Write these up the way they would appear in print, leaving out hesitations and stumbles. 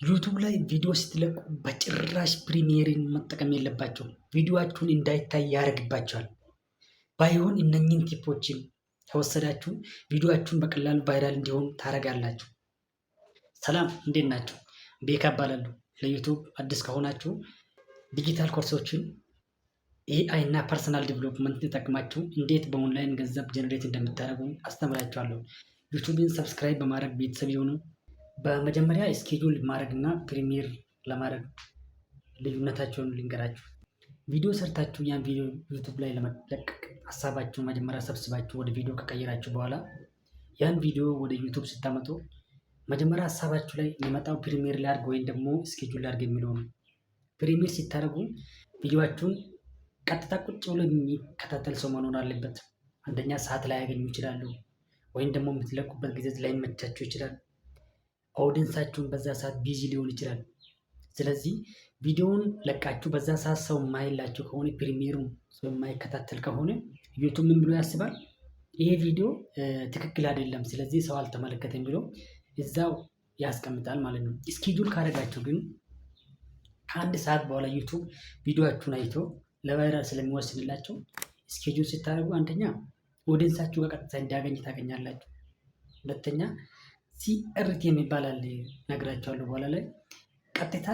ዩቱብ ላይ ቪዲዮ ስትለቁ በጭራሽ ፕሪሚየርን መጠቀም የለባቸውም። ቪዲዮአችሁን እንዳይታይ ያደርግባቸዋል። ባይሆን እነኚህን ቲፖችን ከወሰዳችሁ ቪዲዮአችሁን በቀላሉ ቫይራል እንዲሆን ታደርጋላችሁ። ሰላም እንዴት ናችሁ? ቤካ እባላለሁ። ለዩቱብ አዲስ ከሆናችሁ ዲጂታል ኮርሶችን ኤአይ እና ፐርሰናል ዲቨሎፕመንት ተጠቅማችሁ እንዴት በኦንላይን ገንዘብ ጀነሬት እንደምታደርጉ አስተምራችኋለሁ። ዩቱብን ሰብስክራይብ በማድረግ ቤተሰብ የሆኑ በመጀመሪያ ስኬጁል ማድረግ እና ፕሪሚየር ለማድረግ ልዩነታቸውን ልንገራችሁ። ቪዲዮ ሰርታችሁ ያን ቪዲዮ ዩቱብ ላይ ለመለቀቅ ሀሳባችሁን መጀመሪያ ሰብስባችሁ ወደ ቪዲዮ ከቀየራችሁ በኋላ ያን ቪዲዮ ወደ ዩቱብ ስታመጡ መጀመሪያ ሀሳባችሁ ላይ የሚመጣው ፕሪሚየር ላድርግ ወይም ደግሞ ስኬጁል ላድርግ የሚለው ነው። ፕሪሚየር ሲታደርጉ ቪዲዮአችሁን ቀጥታ ቁጭ ብሎ የሚከታተል ሰው መኖር አለበት። አንደኛ ሰዓት ላይ ያገኙ ይችላሉ፣ ወይም ደግሞ የምትለቁበት ጊዜ ላይመቻችሁ ይችላል። ኦዲየንሳችሁን በዛ ሰዓት ቢዚ ሊሆን ይችላል። ስለዚህ ቪዲዮውን ለቃችሁ በዛ ሰዓት ሰው የማይላችሁ ከሆነ ፕሪሚየሩን ሰው የማይከታተል ከሆነ ዩቱብ ምን ብሎ ያስባል? ይሄ ቪዲዮ ትክክል አይደለም፣ ስለዚህ ሰው አልተመለከተም ብሎ እዛው ያስቀምጣል ማለት ነው። ስኬጁል ካደረጋችሁ ግን ከአንድ ሰዓት በኋላ ዩቱብ ቪዲዮአችሁን አይቶ ለቫይራል ስለሚወስንላቸው ስኬጁል ስታደርጉ አንደኛ ኦዲየንሳችሁ በቀጥታ እንዲያገኝ ታገኛላችሁ። ሁለተኛ ሲአርቲ የሚባል አለ፣ እነግራችኋለሁ በኋላ ላይ። ቀጥታ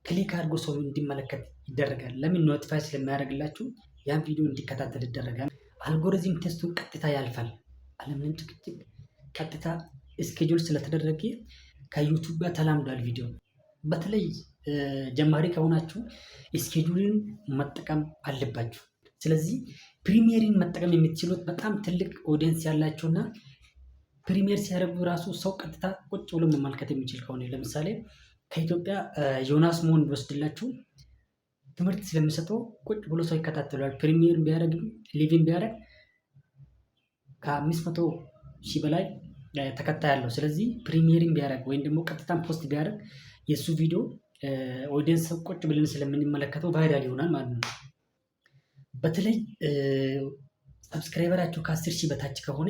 ክሊክ አድርጎ ሰው እንዲመለከት ይደረጋል። ለምን? ኖቲፋይ ስለሚያደርግላችሁ ያን ቪዲዮ እንዲከታተል ይደረጋል። አልጎሪዝም ቴስቱን ቀጥታ ያልፋል። አለምንም ጭቅጭቅ ቀጥታ ስኬጁል ስለተደረገ ከዩቱብ ጋር ተላምዷል ቪዲዮ። በተለይ ጀማሪ ከሆናችሁ ስኬጁልን መጠቀም አለባችሁ። ስለዚህ ፕሪሚየርን መጠቀም የምትችሉት በጣም ትልቅ ኦዲየንስ ያላቸውና ፕሪሚየር ሲያደርጉ ራሱ ሰው ቀጥታ ቁጭ ብሎ መመልከት የሚችል ከሆነ ለምሳሌ ከኢትዮጵያ ዮናስ ሞን ቢወስድላችሁ ትምህርት ስለሚሰጠው ቁጭ ብሎ ሰው ይከታተላል። ፕሪሚየር ቢያደርግ ሊቪን ቢያደርግ ከ500,000 በላይ ተከታይ አለው። ስለዚህ ፕሪሚየርን ቢያደርግ ወይም ደግሞ ቀጥታን ፖስት ቢያደርግ የእሱ ቪዲዮ ኦዲየንስ ቁጭ ብለን ስለምንመለከተው ቫይራል ይሆናል ማለት ነው። በተለይ ሰብስክራይበራችሁ ከ10,000 በታች ከሆነ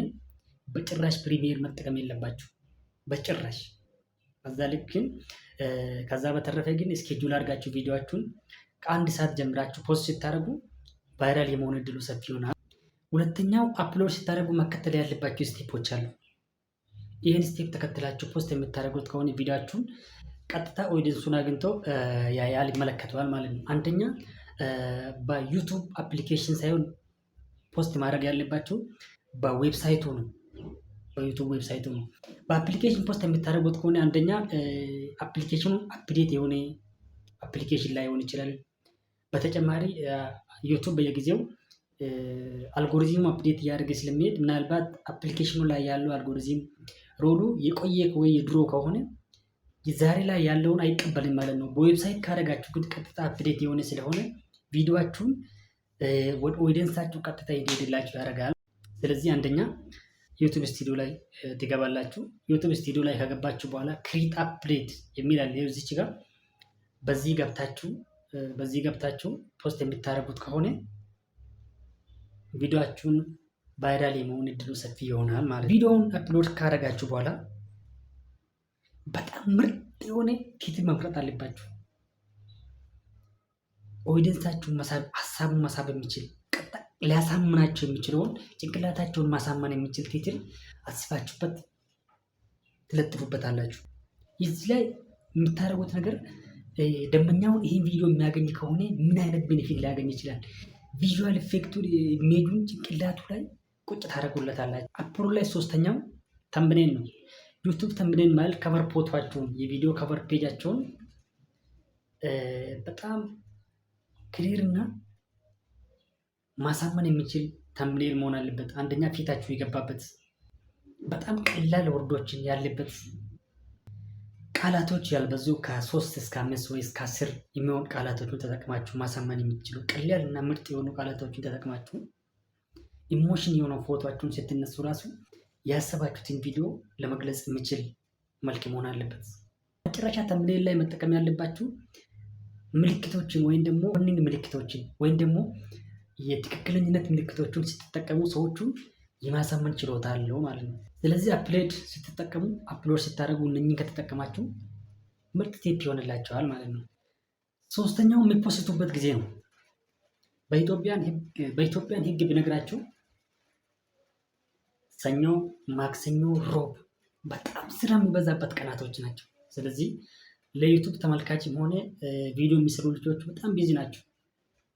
በጭራሽ ፕሪሚየር መጠቀም የለባችሁ፣ በጭራሽ። ከዛ ልክ ግን ከዛ በተረፈ ግን ስኬጁል አድርጋችሁ ቪዲዮአችሁን ከአንድ ሰዓት ጀምራችሁ ፖስት ስታደርጉ ቫይራል የመሆን እድሉ ሰፊ ይሆናል። ሁለተኛው አፕሎድ ስታደርጉ መከተል ያለባችሁ ስቴፖች አሉ። ይህን ስቴፕ ተከትላችሁ ፖስት የምታደርጉት ከሆነ ቪዲዮአችሁን ቀጥታ ኦዲየንሱን አግኝተው ያያል፣ ይመለከተዋል ማለት ነው። አንደኛ በዩቱብ አፕሊኬሽን ሳይሆን ፖስት ማድረግ ያለባችሁ በዌብሳይቱ ነው። በዩቱብ ዌብሳይቱ ነው። በአፕሊኬሽን ፖስት የምታደርጉት ከሆነ አንደኛ አፕሊኬሽኑ አፕዴት የሆነ አፕሊኬሽን ላይ ሆን ይችላል። በተጨማሪ ዩቱብ በየጊዜው አልጎሪዝሙ አፕዴት እያደረገ ስለሚሄድ ምናልባት አፕሊኬሽኑ ላይ ያለው አልጎሪዝም ሮሉ የቆየ ወይ የድሮ ከሆነ ዛሬ ላይ ያለውን አይቀበልም ማለት ነው። በዌብሳይት ካደረጋችሁ ግን ቀጥታ አፕዴት የሆነ ስለሆነ ቪዲዮአችሁን ወደ ኦዲየንሳችሁ ቀጥታ ይሄድላችሁ ያደርጋል። ስለዚህ አንደኛ ዩቱብ ስቱዲዮ ላይ ትገባላችሁ። ዩቱብ ስቱዲዮ ላይ ከገባችሁ በኋላ ክሪት አፕዴት የሚል አለ እዚች ጋር። በዚህ ገብታችሁ ፖስት የምታደርጉት ከሆነ ቪዲዮአችሁን ቫይራል የመሆን እድሉ ሰፊ ይሆናል ማለት ነው። ቪዲዮውን አፕሎድ ካደረጋችሁ በኋላ በጣም ምርጥ የሆነ ቲትል መምረጥ አለባችሁ። ኦዲየንሳችሁን ሀሳቡን መሳብ የሚችል ሊያሳምናቸው የሚችለውን ጭንቅላታቸውን ማሳመን የሚችል ቲትል አስባችሁበት ትለጥፉበታላችሁ። እዚህ ላይ የምታደርጉት ነገር ደንበኛውን ይህን ቪዲዮ የሚያገኝ ከሆነ ምን አይነት ቤኔፊት ሊያገኝ ይችላል፣ ቪዥዋል ኢፌክቱን ኢሜጁን ጭንቅላቱ ላይ ቁጭ ታደርጉለታላችሁ። አፕሎድ ላይ ሶስተኛው ተምብኔል ነው። ዩቱብ ተምብኔል ማለት ከቨር ፎቶአቸውን የቪዲዮ ከቨር ፔጃቸውን በጣም ክሊር እና ማሳመን የሚችል ተምብኔል መሆን አለበት። አንደኛ ፊታችሁ የገባበት በጣም ቀላል ወርዶችን ያለበት ቃላቶች ያልበዙ ከ3 እስከ 5 ወይ እስከ 10 የሚሆን ቃላቶችን ተጠቅማችሁ ማሳመን የሚችሉ ቀላል እና ምርጥ የሆኑ ቃላቶችን ተጠቅማችሁ ኢሞሽን የሆነው ፎቶአችሁን ስትነሱ ራሱ ያሰባችሁትን ቪዲዮ ለመግለጽ የሚችል መልክ መሆን አለበት። መጨረሻ ተምብኔል ላይ መጠቀም ያለባችሁ ምልክቶችን ወይም ደግሞ ዋርኒንግ ምልክቶችን ወይም ደግሞ የትክክለኝነት ምልክቶችን ስትጠቀሙ ሰዎቹን የማሳመን ችሎታ አለው ማለት ነው። ስለዚህ አፕሎድ ስትጠቀሙ አፕሎድ ስታደርጉ እነኚህን ከተጠቀማችሁ ምርጥ ቲፕ ይሆንላቸዋል ማለት ነው። ሶስተኛው የሚፖስቱበት ጊዜ ነው። በኢትዮጵያን ህግ ቢነግራችሁ ሰኞ፣ ማክሰኞ፣ ሮብ በጣም ስራ የሚበዛበት ቀናቶች ናቸው። ስለዚህ ለዩቱብ ተመልካችም ሆነ ቪዲዮ የሚሰሩ ልጆች በጣም ቢዚ ናቸው።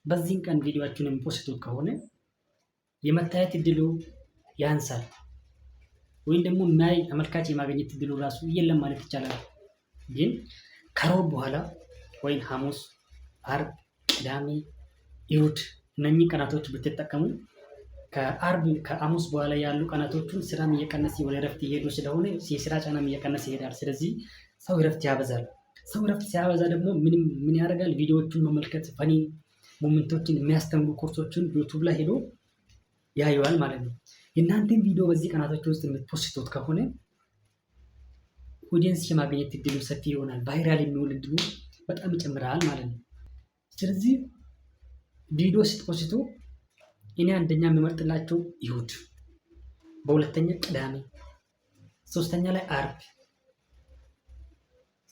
በዚህን ቀን ቪዲዮአችሁን የሚፖስቱት ከሆነ የመታየት እድሉ ያንሳል፣ ወይም ደግሞ የሚያይ ተመልካች የማግኘት እድሉ ራሱ የለም ማለት ይቻላል። ግን ከሮብ በኋላ ወይም ሐሙስ፣ አርብ፣ ቅዳሜ፣ እሁድ እነኚህ ቀናቶች ብትጠቀሙ ከሐሙስ በኋላ ያሉ ቀናቶቹን ስራም እየቀነሰ ወደ እረፍት እየሄዱ ስለሆነ የስራ ጫናም እየቀነሰ ይሄዳል። ስለዚህ ሰው እረፍት ያበዛል። ሰው እረፍት ሲያበዛ ደግሞ ምን ያደርጋል? ቪዲዮዎቹን መመልከት፣ ፈኒ ሞመንቶችን የሚያስተምሩ ኮርሶችን ዩቱብ ላይ ሄዶ ያየዋል ማለት ነው። የእናንተን ቪዲዮ በዚህ ቀናቶች ውስጥ የምትፖስቱት ከሆነ ኦዲየንስ የማግኘት እድሉ ሰፊ ይሆናል። ቫይራል የሚሆን እድሉ በጣም ይጨምራል ማለት ነው። ስለዚህ ቪዲዮ ስትፖስቱ እኔ አንደኛ የምመርጥላቸው እሁድ፣ በሁለተኛ ቅዳሜ፣ ሶስተኛ ላይ አርብ፣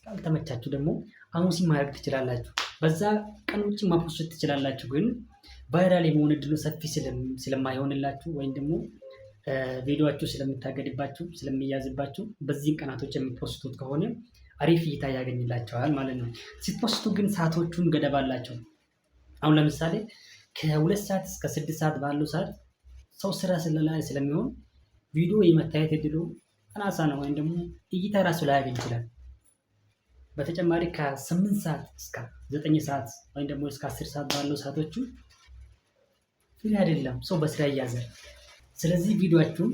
ካልተመቻችሁ ደግሞ ሐሙስን ማድረግ ትችላላችሁ። በዛ ቀን ውጭ ማፖስት ትችላላችሁ። ግን ቫይራል የመሆን እድሉ ሰፊ ስለማይሆንላችሁ ወይም ደግሞ ቪዲዮአችሁ ስለምታገድባችሁ ስለሚያዝባችሁ በዚህ ቀናቶች የሚፖስቱት ከሆነ አሪፍ እይታ ያገኝላቸዋል ማለት ነው። ሲፖስቱ ግን ሰዓቶቹን ገደብ አላቸው። አሁን ለምሳሌ ከ2 ሰዓት እስከ 6 ሰዓት ባለው ሰዓት ሰው ስራ ላይ ስለሚሆን ቪዲዮ የመታየት እድሉ አናሳ ነው፣ ወይም ደግሞ እይታ ራሱ ላያገኝ ይችላል። በተጨማሪ ከ8 ሰዓት እስከ 9 ሰዓት ወይም ደግሞ እስከ 10 ሰዓት ባለው ሰዓቶቹ ፍሪ አይደለም፣ ሰው በስራ ይያዛል። ስለዚህ ቪዲዮአችሁን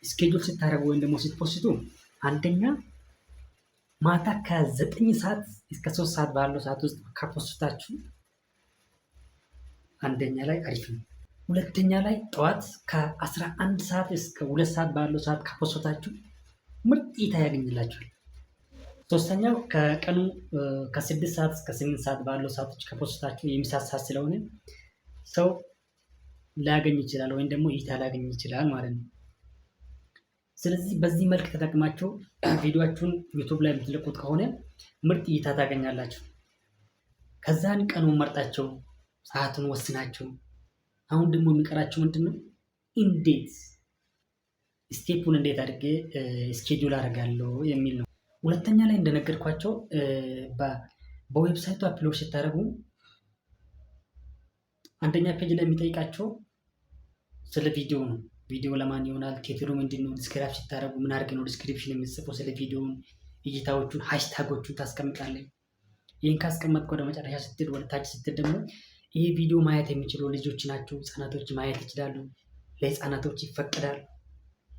ስኬጁል ስታደርጉ ወይም ደግሞ ስትፖስቱ አንደኛ ማታ ከ9 ሰዓት እስከ 3 ሰዓት ባለው ሰዓት ውስጥ ከፖስታችሁ አንደኛ ላይ አሪፍ ነው። ሁለተኛ ላይ ጠዋት ከ11 ሰዓት እስከ 2 ሰዓት ባለው ሰዓት ከፖስታችሁ ምርጥ እይታ ያገኝላችኋል። ሶስተኛው ከቀኑ ከ6 ሰዓት እስከ 8 ሰዓት ባለው ሰዓቶች ከፖስታችሁ የምሳ ሰዓት ስለሆነ ሰው ሊያገኝ ይችላል ወይም ደግሞ እይታ ሊያገኝ ይችላል ማለት ነው። ስለዚህ በዚህ መልክ ተጠቅማችሁ ቪዲዮአችሁን ዩቱብ ላይ የምትለቁት ከሆነ ምርጥ እይታ ታገኛላችሁ። ከዛን ቀኑን መርጣችሁ ሰዓቱን ወስናችሁ አሁን ደግሞ የሚቀራችሁ ምንድነው? እንዴት ስቴፑን እንዴት አድርጌ ስኬጁል አደርጋለሁ የሚል ነው። ሁለተኛ ላይ እንደነገርኳቸው በዌብሳይቱ አፕሎድ ስታደርጉ አንደኛ ፔጅ ላይ የሚጠይቃቸው ስለ ቪዲዮ ነው። ቪዲዮ ለማን ይሆናል? ቲትሉ ምንድን ነው? ዲስክሪፕሽን ስታደርጉ ምን አድርገህ ነው ዲስክሪፕሽን የምትጽፈው? ስለ ቪዲዮውን፣ እይታዎቹን፣ ሃሽታጎቹን ታስቀምጣለህ። ይህን ካስቀመጥክ ወደ መጨረሻ ስትል ወደ ታች ስትል ደግሞ ይህ ቪዲዮ ማየት የሚችሉ ልጆች ናቸው፣ ህጻናቶች ማየት ይችላሉ፣ ለህጻናቶች ይፈቀዳል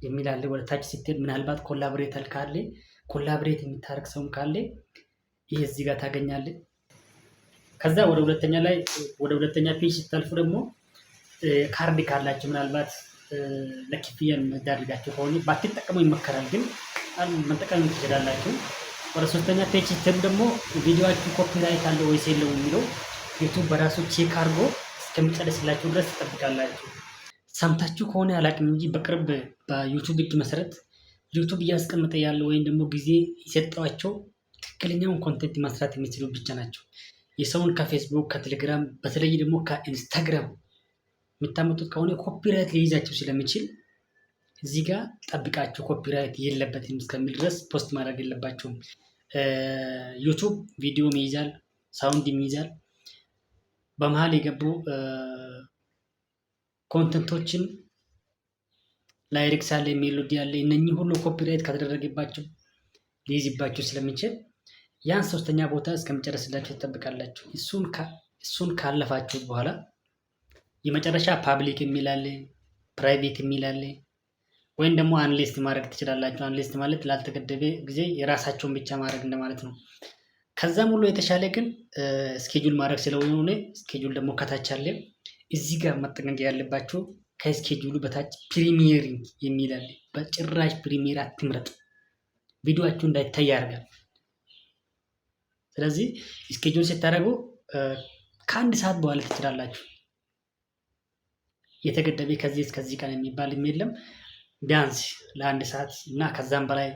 የሚል አለ። ወደ ታች ስትል ምናልባት ኮላብሬተር ካለ ኮላብሬት የምታደርግ ሰውም ካለ ይህ እዚህ ጋር ታገኛለህ። ከዛ ወደ ሁለተኛ ፔጅ ስታልፉ ደግሞ ካርድ ካላችሁ ምናልባት ለክፍያ የምታደርጋቸው ከሆነ ባትጠቀሙ ይመከራል፣ ግን መጠቀም ትችላላችሁ። ወደ ሶስተኛ ፔጅ ስትሄዱ ደግሞ ቪዲዮአችሁ ኮፒራይት አለው ወይስ የለውም የሚለው ዩቱብ በራሱ ቼክ አድርጎ እስከሚጨርስላችሁ ድረስ ትጠብቃላችሁ። ሰምታችሁ ከሆነ አላውቅም እንጂ በቅርብ በዩቱብ ህግ መሰረት ዩቱብ እያስቀመጠ ያለው ወይም ደግሞ ጊዜ የሰጠዋቸው ትክክለኛውን ኮንቴንት መስራት የሚችሉ ብቻ ናቸው። የሰውን ከፌስቡክ ከቴሌግራም በተለይ ደግሞ ከኢንስታግራም የምታመጡት ከሆነ ኮፒራይት ሊይዛቸው ስለሚችል እዚህ ጋር ጠብቃችሁ ኮፒራይት የለበትም እስከሚል ድረስ ፖስት ማድረግ የለባቸውም። ዩቱብ ቪዲዮም ይይዛል፣ ሳውንድም ይይዛል። በመሀል የገቡ ኮንተንቶችን ላይሪክስ አለ፣ ሜሎዲ አለ። እነኚህ ሁሉ ኮፒራይት ከተደረገባቸው ሊይዝባቸው ስለሚችል ያን ሶስተኛ ቦታ እስከሚጨርስላችሁ ትጠብቃላችሁ። እሱን ካለፋችሁ በኋላ የመጨረሻ ፓብሊክ የሚል አለ፣ ፕራይቬት የሚል አለ፣ ወይም ደግሞ አንሊስት ማድረግ ትችላላችሁ። አንሊስት ማለት ላልተገደበ ጊዜ የራሳቸውን ብቻ ማድረግ እንደማለት ነው። ከዛም ሁሉ የተሻለ ግን ስኬጁል ማድረግ ስለሆነ ስኬጁል ደግሞ ከታች አለ። እዚህ ጋር መጠንቀቅ ያለባችሁ ከስኬጁሉ በታች ፕሪሚየሪንግ የሚል አለ። በጭራሽ ፕሪሚየር አትምረጥ፣ ቪዲዮአችሁ እንዳይታይ ያደርጋል። ስለዚህ ስኬጁል ስታደርጉ ከአንድ ሰዓት በኋላ ትችላላችሁ። የተገደበ ከዚህ እስከዚህ ቀን የሚባል የለም። ቢያንስ ለአንድ ሰዓት እና ከዛም በላይ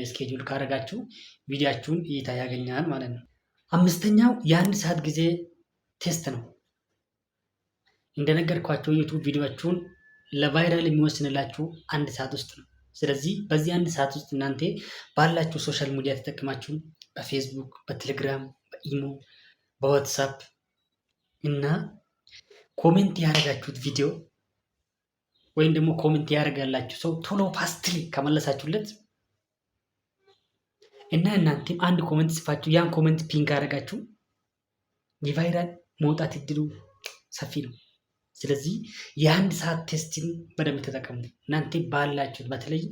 ስኬጁል ካደረጋችሁ ቪዲዮአችሁን እይታ ያገኛል ማለት ነው። አምስተኛው የአንድ ሰዓት ጊዜ ቴስት ነው። እንደነገርኳቸው ዩቱብ ቪዲዮአችሁን ለቫይራል የሚወስንላችሁ አንድ ሰዓት ውስጥ ነው። ስለዚህ በዚህ አንድ ሰዓት ውስጥ እናንተ ባላችሁ ሶሻል ሚዲያ ተጠቅማችሁ በፌስቡክ፣ በቴሌግራም፣ በኢሞ፣ በዋትሳፕ እና ኮሜንት ያደረጋችሁት ቪዲዮ ወይም ደግሞ ኮሜንት ያደረጋላችሁ ሰው ቶሎ ፋስትሊ ከመለሳችሁለት እና እናንተም አንድ ኮሜንት ጽፋችሁ ያን ኮሜንት ፒን ካደረጋችሁ የቫይራል መውጣት እድሉ ሰፊ ነው። ስለዚህ የአንድ ሰዓት ቴስቲንግ በደንብ ተጠቀሙ። እናንተ ባላችሁት በተለይ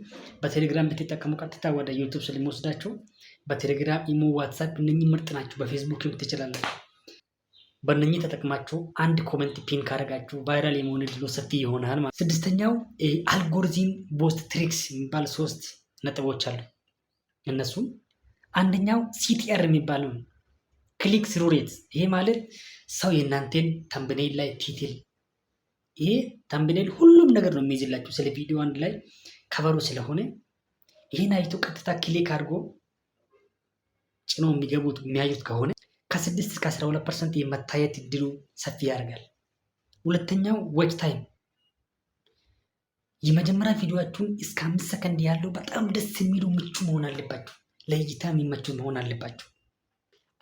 በቴሌግራም ብትጠቀሙ ቀጥታ ወደ ዩቱብ ስለሚወስዳችሁ በቴሌግራም፣ ኢሞ፣ ዋትሳፕ እነኚህ ምርጥ ናቸው። በፌስቡክም ትችላላችሁ። በእነኚህ ተጠቅማችሁ አንድ ኮሜንት ፒን ካደረጋችሁ ቫይራል የመሆን እድሉ ሰፊ ይሆናል ማለት። ስድስተኛው አልጎሪዝም ቦስት ትሪክስ የሚባል 3 ነጥቦች አሉ። እነሱም አንደኛው ሲቲአር የሚባለው ክሊክ ስሩ ሬት። ይሄ ማለት ሰው የእናንተን ተምብኔል ላይ ቲትል፣ ይሄ ተምብኔል ሁሉም ነገር ነው የሚይዝላችሁ ስለ ቪዲዮ አንድ ላይ ከበሩ ስለሆነ ይህን አይቶ ቀጥታ ክሊክ አድርጎ ጭኖ የሚገቡት የሚያዩት ከሆነ ከ6 እስከ 12% የመታየት እድሉ ሰፊ ያደርጋል። ሁለተኛው ዌች ታይም፣ የመጀመሪያ ቪዲዮአችሁን እስከ 5 ሰከንድ ያለው በጣም ደስ የሚሉ ምቹ መሆን አለባቸው። ለእይታ የሚመቹ መሆን አለባቸው።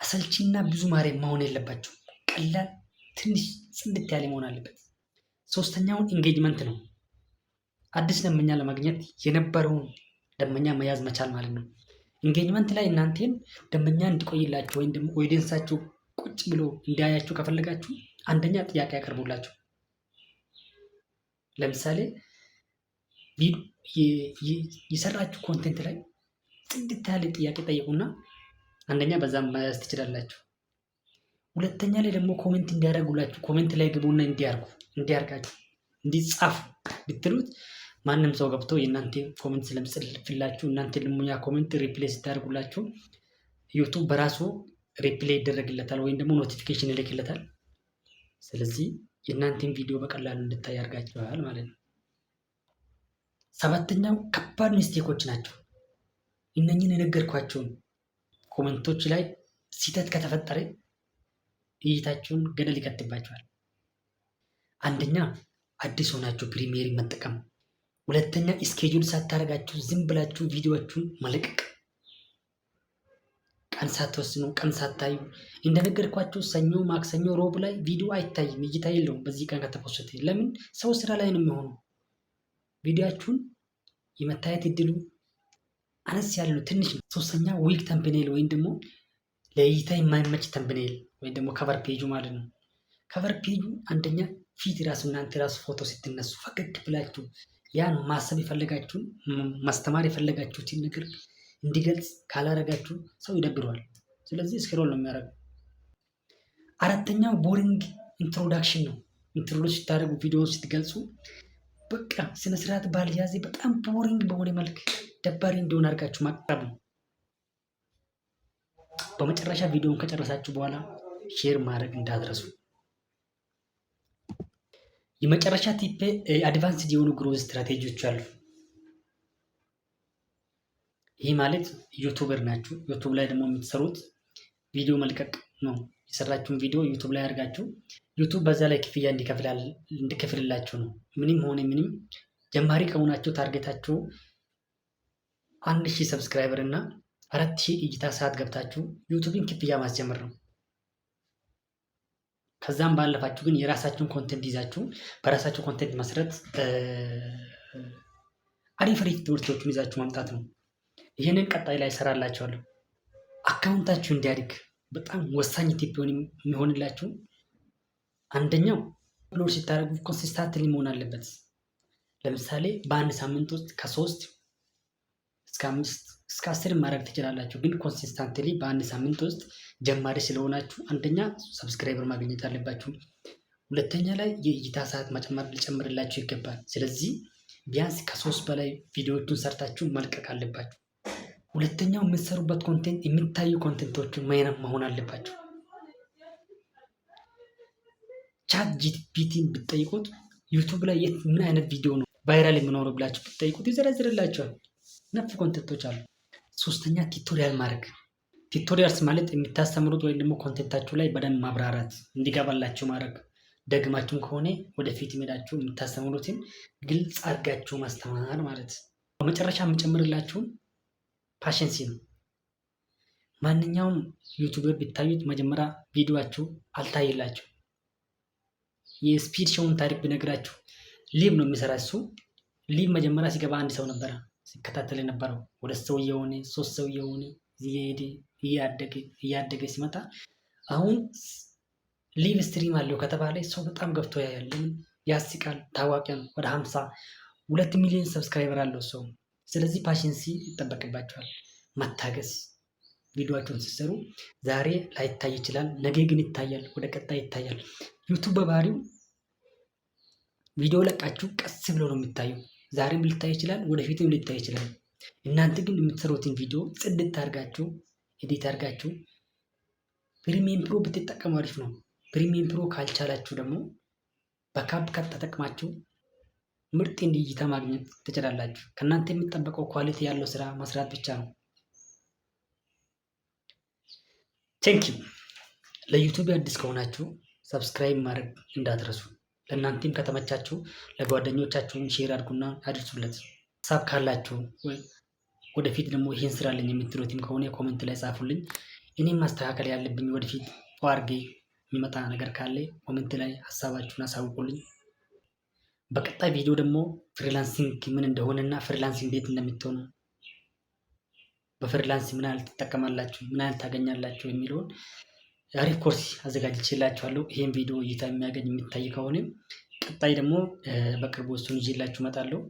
አሰልቺና ብዙ ማርያም መሆን የለባቸው። ቀላል ትንሽ ጽድት ያለ መሆን አለበት። ሶስተኛውን ኢንጌጅመንት ነው። አዲስ ደንበኛ ለማግኘት የነበረውን ደንበኛ መያዝ መቻል ማለት ነው። ኢንጌጅመንት ላይ እናንተን ደንበኛ እንዲቆይላችሁ ወይም ደግሞ ኦዲየንሳችሁ ቁጭ ብሎ እንዲያያችሁ ከፈለጋችሁ አንደኛ ጥያቄ ያቀርቡላችሁ። ለምሳሌ የሰራችሁ ኮንቴንት ላይ ጽድት ያለ ጥያቄ ጠይቁና አንደኛ በዛም መያዝ ትችላላችሁ። ሁለተኛ ላይ ደግሞ ኮሜንት እንዲያደርጉላችሁ ኮሜንት ላይ ግቡና እንዲያርጋችሁ እንዲጻፉ ብትሉት ማንም ሰው ገብቶ የእናንተ ኮሜንት ስለምጽፍላችሁ እናንተ ደግሞ ያ ኮሜንት ሪፕሌይ ስታደርጉላችሁ ዩቱብ በራሱ ሪፕሌይ ይደረግለታል ወይም ደግሞ ኖቲፊኬሽን ይልክለታል። ስለዚህ የእናንተን ቪዲዮ በቀላሉ እንድታይ ያደርጋችኋል ማለት ነው። ሰባተኛው ከባድ ሚስቴኮች ናቸው። እነኝህን የነገርኳቸውን ኮሜንቶች ላይ ስህተት ከተፈጠረ እይታችሁን ገደል ይከትባችኋል። አንደኛ አዲስ ሆናችሁ ፕሪሚየር መጠቀም፣ ሁለተኛ ስኬጁል ሳታደርጋችሁ ዝም ብላችሁ ቪዲዮዎቹን መለቀቅ፣ ቀን ሳትወስኑ ቀን ሳታዩ እንደነገርኳችሁ ሰኞ፣ ማክሰኞ፣ ሮብ ላይ ቪዲዮ አይታይም፣ እይታ የለውም። በዚህ ቀን ከተፖስተ ለምን ሰው ስራ ላይ ነው የሚሆነው። ቪዲዮአችሁን የመታየት እድሉ አነስ ያለ ነው፣ ትንሽ ነው። ሶስተኛ ዊክ ተምብኔል ወይም ደግሞ ለእይታ የማይመች ተምብኔል ወይም ደግሞ ከቨር ፔጁ ማለት ነው። ከቨር ፔጁ አንደኛ ፊት ራሱ እናንተ ራሱ ፎቶ ስትነሱ ፈገግ ብላችሁ ያን ማሰብ የፈለጋችሁን ማስተማር የፈለጋችሁትን ነገር እንዲገልጽ ካላረጋችሁ ሰው ይደብረዋል። ስለዚህ ስክሮል ነው የሚያደርገው። አራተኛው ቦሪንግ ኢንትሮዳክሽን ነው። ኢንትሮዱስ ስታደርጉ ቪዲዮውን ስትገልጹ በቃ ስነስርዓት ባልያዘ በጣም ቦሪንግ በሆነ መልክ ደባሪ እንደሆነ አድርጋችሁ ማቅረብ ነው። በመጨረሻ ቪዲዮውን ከጨረሳችሁ በኋላ ሼር ማድረግ እንዳትረሱ። የመጨረሻ ቲፕ አድቫንስድ የሆኑ ግሮዝ ስትራቴጂዎች አሉ። ይህ ማለት ዩቱበር ናችሁ፣ ዩቱብ ላይ ደግሞ የምትሰሩት ቪዲዮ መልቀቅ ነው። የሰራችሁን ቪዲዮ ዩቱብ ላይ አድርጋችሁ ዩቱብ በዛ ላይ ክፍያ እንዲከፍልላችሁ ነው። ምንም ሆነ ምንም ጀማሪ ከሆናችሁ ታርጌታችሁ 1000 ሰብስክራይበር እና 4000 እይታ ሰዓት ገብታችሁ ዩቱብን ክፍያ ማስጀመር ነው። ከዛም ባለፋችሁ ግን የራሳችሁን ኮንቴንት ይዛችሁ በራሳችሁ ኮንቴንት መሰረት አሪፍ ትምህርቶችን ይዛችሁ ማምጣት ነው። ይህንን ቀጣይ ላይ እሰራላችኋለሁ። አካውንታችሁ እንዲያድግ በጣም ወሳኝ ቲፕ የሚሆንላችሁ አንደኛው አፕሎድ ሲታደርጉ ኮንሲስታንትሊ መሆን አለበት። ለምሳሌ በአንድ ሳምንት ውስጥ ከ3 እስከ 5 እስከ 10 ማድረግ ትችላላችሁ። ግን ኮንሲስታንትሊ በአንድ ሳምንት ውስጥ ጀማሪ ስለሆናችሁ አንደኛ ሰብስክራይበር ማግኘት አለባችሁ። ሁለተኛ ላይ የእይታ ሰዓት ሊጨምርላችሁ ይገባል። ስለዚህ ቢያንስ ከ3 በላይ ቪዲዮዎችን ሰርታችሁ መልቀቅ አለባችሁ። ሁለተኛው የምትሰሩበት ኮንቴንት የሚታዩ ኮንቴንቶችን መሆን አለባቸው። ቻት ጂፒቲን ብትጠይቁት ዩቱብ ላይ ምን አይነት ቪዲዮ ነው ቫይራል የሚኖረው ብላችሁ ብትጠይቁት ይዘረዝርላችኋል። ነፍ ኮንቴንቶች አሉ። ሶስተኛ ቲቶሪያል ማድረግ። ቲቶሪያልስ ማለት የምታስተምሩት ወይም ደግሞ ኮንቴንታችሁ ላይ በደንብ ማብራራት እንዲገባላችሁ ማድረግ። ደግማችሁም ከሆነ ወደፊት ሄዳችሁ የምታስተምሩትን ግልጽ አድርጋችሁ ማስተማር ማለት። በመጨረሻ የምጨምርላችሁ ፓሽንሲ ነው። ማንኛውም ዩቱበር ቢታዩት መጀመሪያ ቪዲዮአችሁ አልታየላችሁ። የስፒድ ሾውን ታሪክ ብነግራችሁ ሊቭ ነው የሚሰራ እሱ። ሊቭ መጀመሪያ ሲገባ አንድ ሰው ነበረ ሲከታተል የነበረው። ወደ ሰው የሆነ 3 ሰው የሆነ እየሄደ እያደገ ሲመጣ አሁን ሊቭ ስትሪም አለው ከተባለ ሰው በጣም ገብቶ ያያል። ያስቃል፣ ታዋቂ ነው። ወደ 52 ሚሊዮን ሰብስክራይበር አለው ሰው። ስለዚህ ፓሽንሲ ይጠበቅባቸዋል፣ መታገስ። ቪዲዮአቸውን ሲሰሩ ዛሬ ላይታይ ይችላል፣ ነገ ግን ይታያል፣ ወደ ቀጣይ ይታያል። ዩቱብ በባህሪው ቪዲዮ ለቃችሁ ቀስ ብሎ ነው የሚታየው። ዛሬም ሊታይ ይችላል፣ ወደፊትም ሊታይ ይችላል። እናንተ ግን የምትሰሩትን ቪዲዮ ጽድት አድርጋችሁ ኤዲት አድርጋችሁ ፕሪሚየም ፕሮ ብትጠቀሙ አሪፍ ነው። ፕሪሚየም ፕሮ ካልቻላችሁ ደግሞ በካፕካት ተጠቅማችሁ ምርጥ እይታ ማግኘት ትችላላችሁ። ከእናንተ የሚጠበቀው ኳሊቲ ያለው ስራ መስራት ብቻ ነው። ቴንኪው። ለዩቱብ አዲስ ከሆናችሁ ሰብስክራይብ ማድረግ እንዳትረሱ። ለእናንተም ከተመቻችሁ ለጓደኞቻችሁም ሼር አድርጉና አድርሱለት። ሀሳብ ካላችሁ ወደፊት ደግሞ ይህን ስራልኝ የምትሉትም ከሆነ ኮሜንት ላይ ጻፉልኝ። እኔም ማስተካከል ያለብኝ ወደፊት አድርጌ የሚመጣ ነገር ካለ ኮሜንት ላይ ሀሳባችሁን አሳውቁልኝ። በቀጣይ ቪዲዮ ደግሞ ፍሪላንሲንግ ምን እንደሆነና ፍሪላንሲንግ እንዴት እንደምትሆኑ በፍሪላንስ ምን ያህል ትጠቀማላችሁ፣ ምን ያህል ታገኛላችሁ የሚለውን አሪፍ ኮርስ አዘጋጅቼላችኋለሁ። ይሄን ቪዲዮ እይታ የሚያገኝ የሚታይ ከሆነ ቀጣይ ደግሞ በቅርቡ እሱን ይዤላችሁ እመጣለሁ።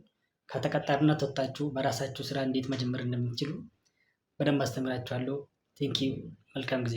ከተቀጣሪነት ወጣችሁ በራሳችሁ ስራ እንዴት መጀመር እንደምትችሉ በደንብ አስተምራችኋለሁ። ቴንኪው። መልካም ጊዜ